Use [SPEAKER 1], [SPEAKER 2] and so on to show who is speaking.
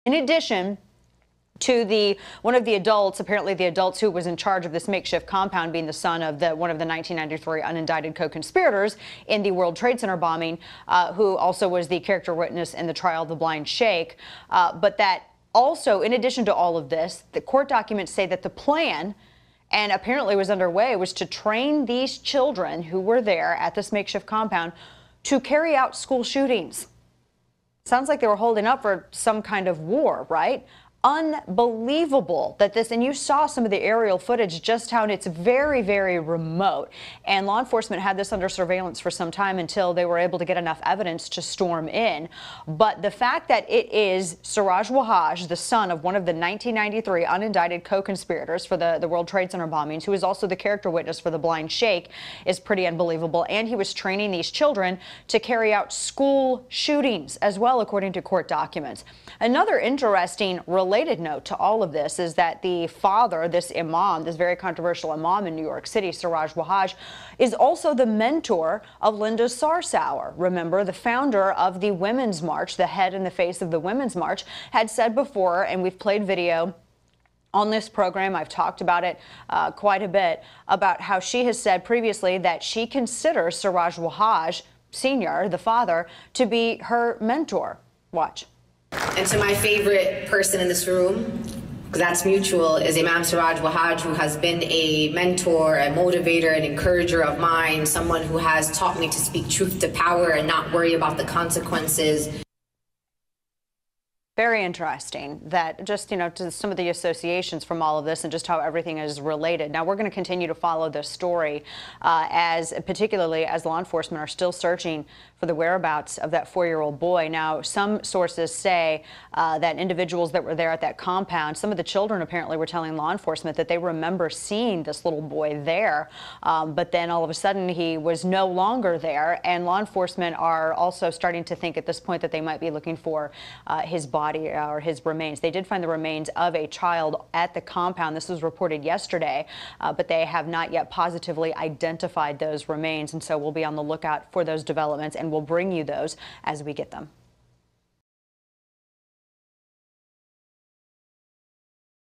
[SPEAKER 1] In addition to one of the adults, apparently the adults who was in charge of this makeshift compound, being the son of one of the 1993 unindicted co-conspirators in the World Trade Center bombing, who also was the character witness in the trial of the blind sheikh. But that also, in addition to all of this, the court documents say that the plan, and apparently was underway, was to train these children who were there at this makeshift compound to carry out school shootings. Sounds like they were holding up for some kind of war, right? Unbelievable that this, and you saw some of the aerial footage, just how it's very, very remote. And law enforcement had this under surveillance for some time until they were able to get enough evidence to storm in. But the fact that it is Siraj Wahhaj, the son of one of the 1993 unindicted co-conspirators for the World Trade Center bombings, who is also the character witness for the blind sheikh, is pretty unbelievable. And he was training these children to carry out school shootings as well, according to court documents. Another interesting related note to all of this is that the father, this imam, this very controversial imam in New York City, Siraj Wahhaj, is also the mentor of Linda Sarsour. Remember, the founder of the Women's March, the head and the face of the Women's March, had said before, and we've played video on this program, I've talked about it quite a bit, about how she has said previously that she considers Siraj Wahhaj Sr., the father, to be her mentor. Watch.
[SPEAKER 2] And to my favorite person in this room, because that's mutual, is Imam Siraj Wahhaj, who has been a mentor, a motivator, an encourager of mine, someone who has taught me to speak truth to power and not worry about the consequences.
[SPEAKER 1] Very interesting that just, to some of the associations from all of this and just how everything is related. Now, we're going to continue to follow this story particularly as law enforcement are still searching for the whereabouts of that 4-year-old boy. Now, some sources say that individuals that were there at that compound, some of the children apparently were telling law enforcement that they remember seeing this little boy there, but then all of a sudden he was no longer there, and law enforcement are also starting to think at this point that they might be looking for his body or his remains. They did find the remains of a child at the compound. This was reported yesterday, but they have not yet positively identified those remains, and so we'll be on the lookout for those developments, and we'll bring you those as we get them.